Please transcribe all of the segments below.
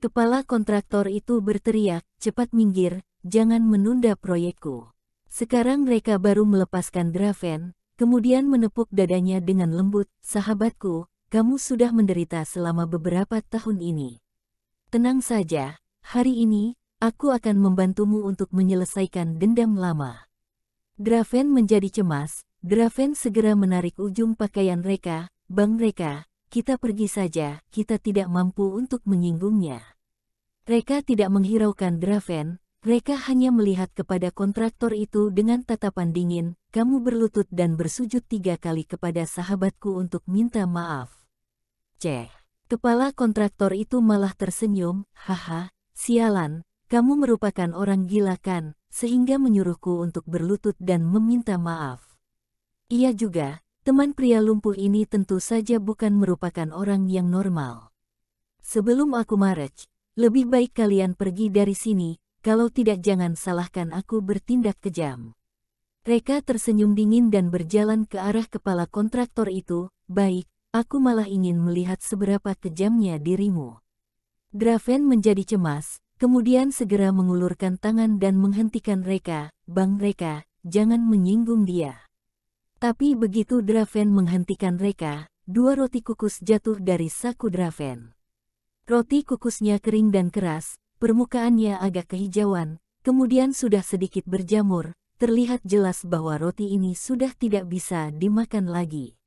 Kepala kontraktor itu berteriak, cepat minggir, jangan menunda proyekku. Sekarang mereka baru melepaskan Draven, kemudian menepuk dadanya dengan lembut, sahabatku, kamu sudah menderita selama beberapa tahun ini. Tenang saja, hari ini, aku akan membantumu untuk menyelesaikan dendam lama. Draven menjadi cemas, Draven segera menarik ujung pakaian Reka, Bang Reka, kita pergi saja, kita tidak mampu untuk menyinggungnya. Reka tidak menghiraukan Draven, Reka hanya melihat kepada kontraktor itu dengan tatapan dingin, kamu berlutut dan bersujud 3 kali kepada sahabatku untuk minta maaf. Ceh, kepala kontraktor itu malah tersenyum, haha, sialan, kamu merupakan orang gila kan, sehingga menyuruhku untuk berlutut dan meminta maaf. Iya juga, teman pria lumpuh ini tentu saja bukan merupakan orang yang normal. Sebelum aku marah, lebih baik kalian pergi dari sini, kalau tidak jangan salahkan aku bertindak kejam. Reka tersenyum dingin dan berjalan ke arah kepala kontraktor itu, baik, aku malah ingin melihat seberapa kejamnya dirimu. Draven menjadi cemas, kemudian segera mengulurkan tangan dan menghentikan Reka, Bang Reka, jangan menyinggung dia. Tapi begitu Draven menghentikan Reka, 2 roti kukus jatuh dari saku Draven. Roti kukusnya kering dan keras, permukaannya agak kehijauan, kemudian sudah sedikit berjamur, terlihat jelas bahwa roti ini sudah tidak bisa dimakan lagi.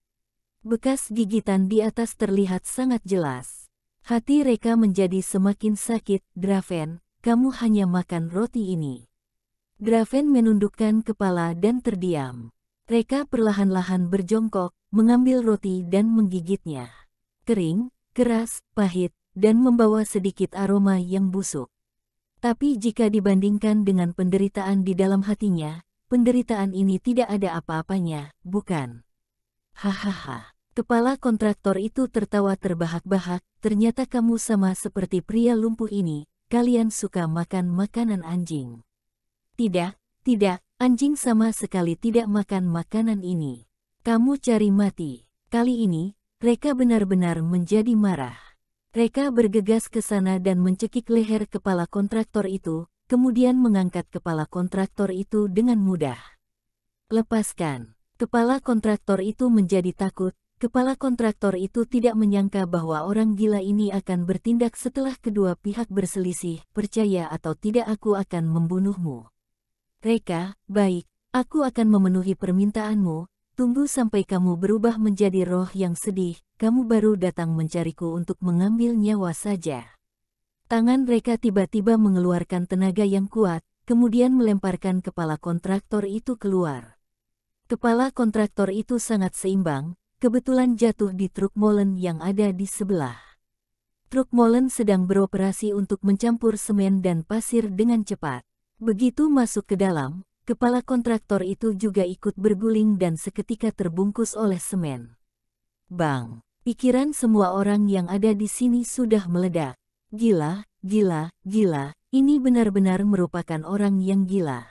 Bekas gigitan di atas terlihat sangat jelas. Hati Reka menjadi semakin sakit, Draven, kamu hanya makan roti ini. Draven menundukkan kepala dan terdiam. Reka perlahan-lahan berjongkok, mengambil roti dan menggigitnya. Kering, keras, pahit, dan membawa sedikit aroma yang busuk. Tapi jika dibandingkan dengan penderitaan di dalam hatinya, penderitaan ini tidak ada apa-apanya, bukan? Hahaha. Kepala kontraktor itu tertawa terbahak-bahak, ternyata kamu sama seperti pria lumpuh ini, kalian suka makan makanan anjing. Tidak, anjing sama sekali tidak makan makanan ini. Kamu cari mati. Kali ini, Reka benar-benar menjadi marah. Reka bergegas ke sana dan mencekik leher kepala kontraktor itu, kemudian mengangkat kepala kontraktor itu dengan mudah. Lepaskan. Kepala kontraktor itu menjadi takut. Kepala kontraktor itu tidak menyangka bahwa orang gila ini akan bertindak setelah kedua pihak berselisih. Percaya atau tidak, aku akan membunuhmu. Reka, baik, aku akan memenuhi permintaanmu. Tunggu sampai kamu berubah menjadi roh yang sedih, kamu baru datang mencariku untuk mengambil nyawa saja. Tangan Reka tiba-tiba mengeluarkan tenaga yang kuat, kemudian melemparkan kepala kontraktor itu keluar. Kepala kontraktor itu sangat seimbang, kebetulan jatuh di truk molen yang ada di sebelah. Truk molen sedang beroperasi untuk mencampur semen dan pasir dengan cepat. Begitu masuk ke dalam, kepala kontraktor itu juga ikut berguling dan seketika terbungkus oleh semen. Bang! Pikiran semua orang yang ada di sini sudah meledak. Gila, ini benar-benar merupakan orang yang gila.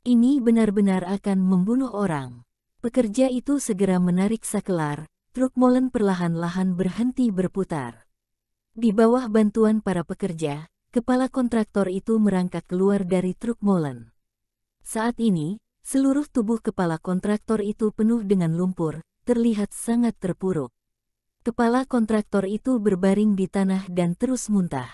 Ini benar-benar akan membunuh orang. Pekerja itu segera menarik sakelar, truk molen perlahan-lahan berhenti berputar. Di bawah bantuan para pekerja, kepala kontraktor itu merangkak keluar dari truk molen. Saat ini, seluruh tubuh kepala kontraktor itu penuh dengan lumpur, terlihat sangat terpuruk. Kepala kontraktor itu berbaring di tanah dan terus muntah.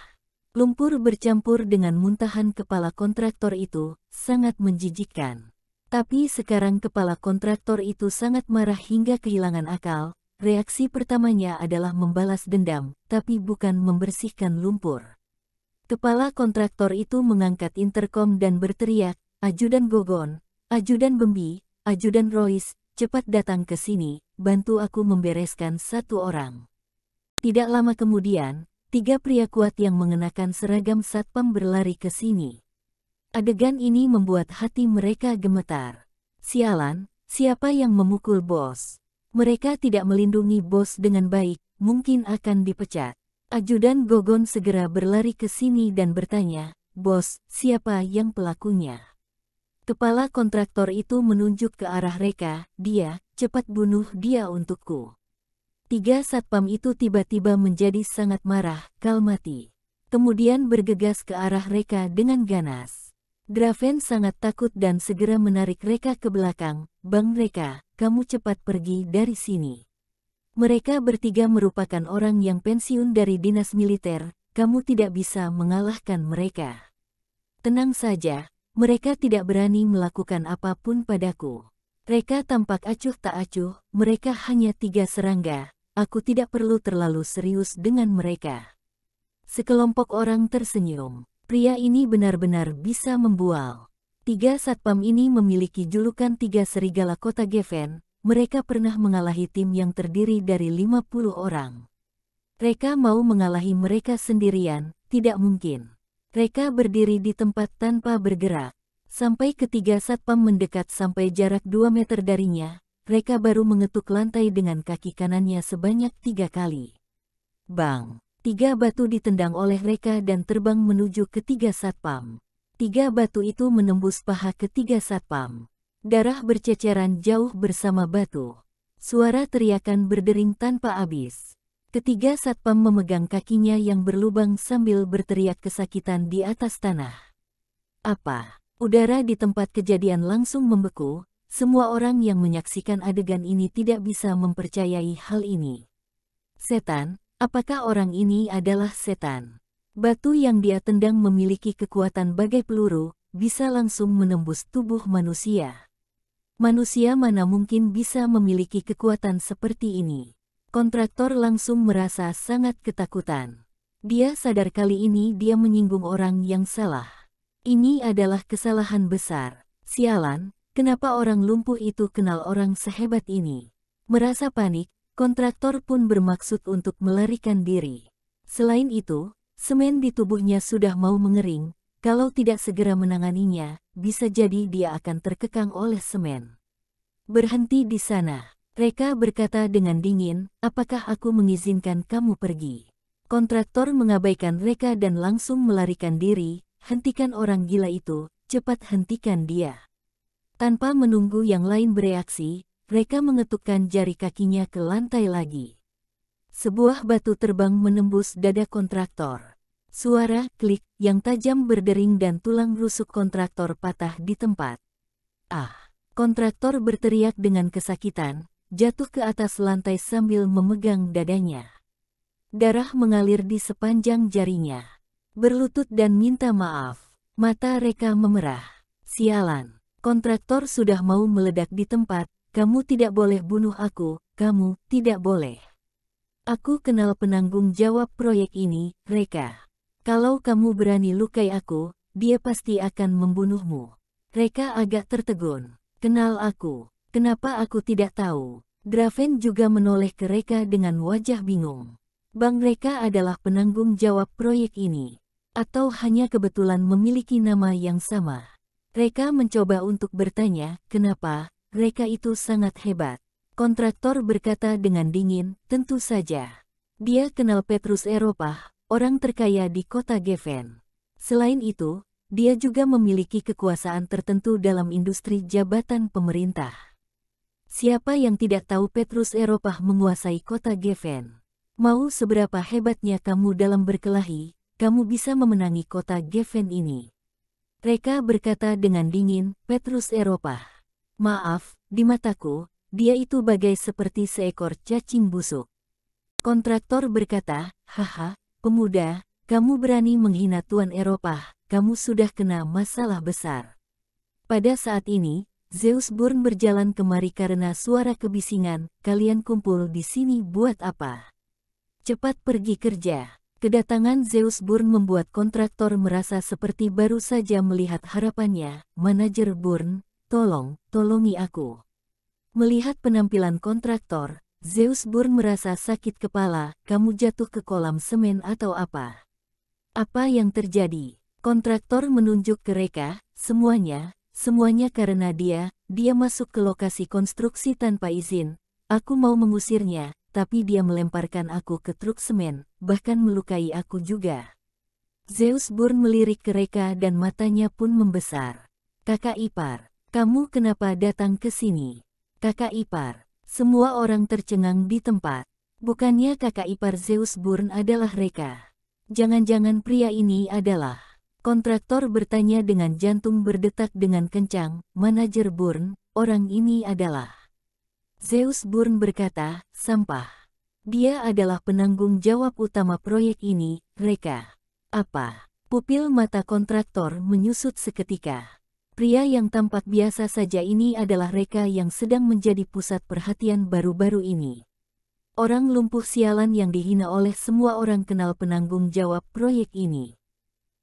Lumpur bercampur dengan muntahan kepala kontraktor itu, sangat menjijikkan. Tapi sekarang kepala kontraktor itu sangat marah hingga kehilangan akal. Reaksi pertamanya adalah membalas dendam, tapi bukan membersihkan lumpur. Kepala kontraktor itu mengangkat interkom dan berteriak, Ajudan Gogon, Ajudan Bembi, Ajudan Royce, cepat datang ke sini, bantu aku membereskan satu orang. Tidak lama kemudian, 3 pria kuat yang mengenakan seragam satpam berlari ke sini. Adegan ini membuat hati mereka gemetar. Sialan, siapa yang memukul bos? Mereka tidak melindungi bos dengan baik, mungkin akan dipecat. Ajudan Gogon segera berlari ke sini dan bertanya, bos, siapa yang pelakunya? Kepala kontraktor itu menunjuk ke arah Reka, dia, cepat bunuh dia untukku. 3 satpam itu tiba-tiba menjadi sangat marah, kal mati. kemudian bergegas ke arah Reka dengan ganas. Draven sangat takut dan segera menarik Reka ke belakang. "Bang Reka, kamu cepat pergi dari sini. Mereka bertiga merupakan orang yang pensiun dari dinas militer, kamu tidak bisa mengalahkan mereka." "Tenang saja, mereka tidak berani melakukan apapun padaku. Reka tampak acuh tak acuh, mereka hanya 3 serangga, aku tidak perlu terlalu serius dengan mereka." Sekelompok orang tersenyum. Pria ini benar-benar bisa membual. 3 satpam ini memiliki julukan 3 serigala kota Geffen. Mereka pernah mengalahi tim yang terdiri dari 50 orang. Reka mau mengalahi mereka sendirian, tidak mungkin. Reka berdiri di tempat tanpa bergerak. Sampai ketiga satpam mendekat sampai jarak 2 meter darinya, Reka baru mengetuk lantai dengan kaki kanannya sebanyak 3 kali. Bang! 3 batu ditendang oleh Reka dan terbang menuju ketiga satpam. 3 batu itu menembus paha ketiga satpam. Darah berceceran jauh bersama batu. Suara teriakan berdering tanpa habis. Ketiga satpam memegang kakinya yang berlubang sambil berteriak kesakitan di atas tanah. Apa? Udara di tempat kejadian langsung membeku. Semua orang yang menyaksikan adegan ini tidak bisa mempercayai hal ini. Setan? Apakah orang ini adalah setan? Batu yang dia tendang memiliki kekuatan bagai peluru, bisa langsung menembus tubuh manusia. Manusia mana mungkin bisa memiliki kekuatan seperti ini? Kontraktor langsung merasa sangat ketakutan. Dia sadar kali ini dia menyinggung orang yang salah. Ini adalah kesalahan besar. Sialan, kenapa orang lumpuh itu kenal orang sehebat ini? Merasa panik, kontraktor pun bermaksud untuk melarikan diri. Selain itu, semen di tubuhnya sudah mau mengering. Kalau tidak segera menanganinya, bisa jadi dia akan terkekang oleh semen. "Berhenti di sana," Reka berkata dengan dingin, "apakah aku mengizinkan kamu pergi?" Kontraktor mengabaikan Reka dan langsung melarikan diri. "Hentikan orang gila itu, cepat hentikan dia." Tanpa menunggu yang lain bereaksi, Reka mengetukkan jari kakinya ke lantai lagi. Sebuah batu terbang menembus dada kontraktor. Suara klik yang tajam berdering dan tulang rusuk kontraktor patah di tempat. "Ah!" Kontraktor berteriak dengan kesakitan, jatuh ke atas lantai sambil memegang dadanya. Darah mengalir di sepanjang jarinya. Berlutut dan minta maaf. Mata Reka memerah. "Sialan. Kontraktor sudah mau meledak di tempat. Kamu tidak boleh bunuh aku, kamu tidak boleh. Aku kenal penanggung jawab proyek ini, Reka. Kalau kamu berani lukai aku, dia pasti akan membunuhmu." Reka agak tertegun. "Kenal aku? Kenapa aku tidak tahu?" Draven juga menoleh ke Reka dengan wajah bingung. "Bang Reka adalah penanggung jawab proyek ini. Atau hanya kebetulan memiliki nama yang sama?" Reka mencoba untuk bertanya, "Kenapa? Reka itu sangat hebat." Kontraktor berkata dengan dingin, "Tentu saja. Dia kenal Petrus Eropah, orang terkaya di kota Geffen. Selain itu, dia juga memiliki kekuasaan tertentu dalam industri jabatan pemerintah. Siapa yang tidak tahu Petrus Eropah menguasai kota Geffen? Mau seberapa hebatnya kamu dalam berkelahi, kamu bisa memenangi kota Geffen ini." Reka berkata dengan dingin, "Petrus Eropah. Maaf, di mataku, dia itu bagai seperti seekor cacing busuk." Kontraktor berkata, "Haha, pemuda, kamu berani menghina Tuan Eropah, kamu sudah kena masalah besar." Pada saat ini, Zeus Burn berjalan kemari karena suara kebisingan, "Kalian kumpul di sini buat apa? Cepat pergi kerja." Kedatangan Zeus Burn membuat kontraktor merasa seperti baru saja melihat harapannya. "Manajer Burn, tolongi aku." Melihat penampilan kontraktor, Zeus Burn merasa sakit kepala. "Kamu jatuh ke kolam semen atau apa? Apa yang terjadi?" Kontraktor menunjuk ke Reka. Semuanya karena dia masuk ke lokasi konstruksi tanpa izin. Aku mau mengusirnya, tapi dia melemparkan aku ke truk semen, bahkan melukai aku juga." Zeus Burn melirik ke Reka dan matanya pun membesar. "Kakak ipar, kamu kenapa datang ke sini?" "Kakak ipar." Semua orang tercengang di tempat. Bukannya kakak ipar Zeus Burn adalah Reka? Jangan-jangan pria ini adalah... Kontraktor bertanya dengan jantung berdetak dengan kencang. Manajer Bourne, orang ini adalah... Zeus Bourne berkata, sampah. Dia adalah penanggung jawab utama proyek ini, Reka. Apa? Pupil mata kontraktor menyusut seketika. Pria yang tampak biasa saja ini adalah Reka yang sedang menjadi pusat perhatian baru-baru ini. Orang lumpuh sialan yang dihina oleh semua orang kenal penanggung jawab proyek ini.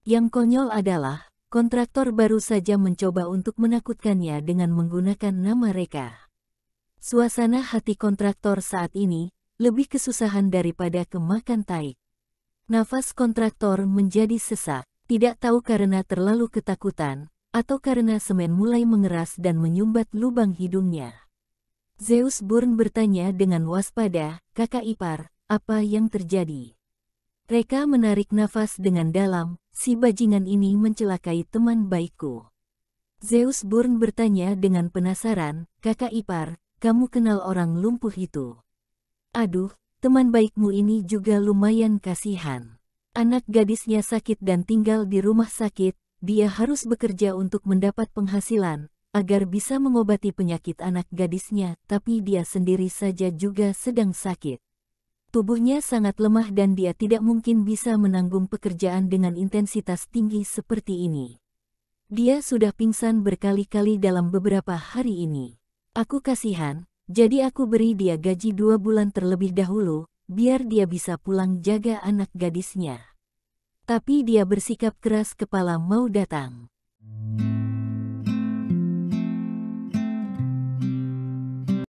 Yang konyol adalah, kontraktor baru saja mencoba untuk menakutkannya dengan menggunakan nama Reka. Suasana hati kontraktor saat ini, lebih kesusahan daripada kemakan tai. Nafas kontraktor menjadi sesak, tidak tahu karena terlalu ketakutan, atau karena semen mulai mengeras dan menyumbat lubang hidungnya. Zeus Bourne bertanya dengan waspada, kakak ipar, apa yang terjadi? Reka menarik nafas dengan dalam, si bajingan ini mencelakai teman baikku. Zeus Bourne bertanya dengan penasaran, kakak ipar, kamu kenal orang lumpuh itu? Aduh, teman baikmu ini juga lumayan kasihan. Anak gadisnya sakit dan tinggal di rumah sakit, dia harus bekerja untuk mendapat penghasilan, agar bisa mengobati penyakit anak gadisnya, tapi dia sendiri saja juga sedang sakit. Tubuhnya sangat lemah dan dia tidak mungkin bisa menanggung pekerjaan dengan intensitas tinggi seperti ini. Dia sudah pingsan berkali-kali dalam beberapa hari ini. Aku kasihan, jadi aku beri dia gaji 2 bulan terlebih dahulu, biar dia bisa pulang jaga anak gadisnya. Tapi dia bersikap keras kepala mau datang.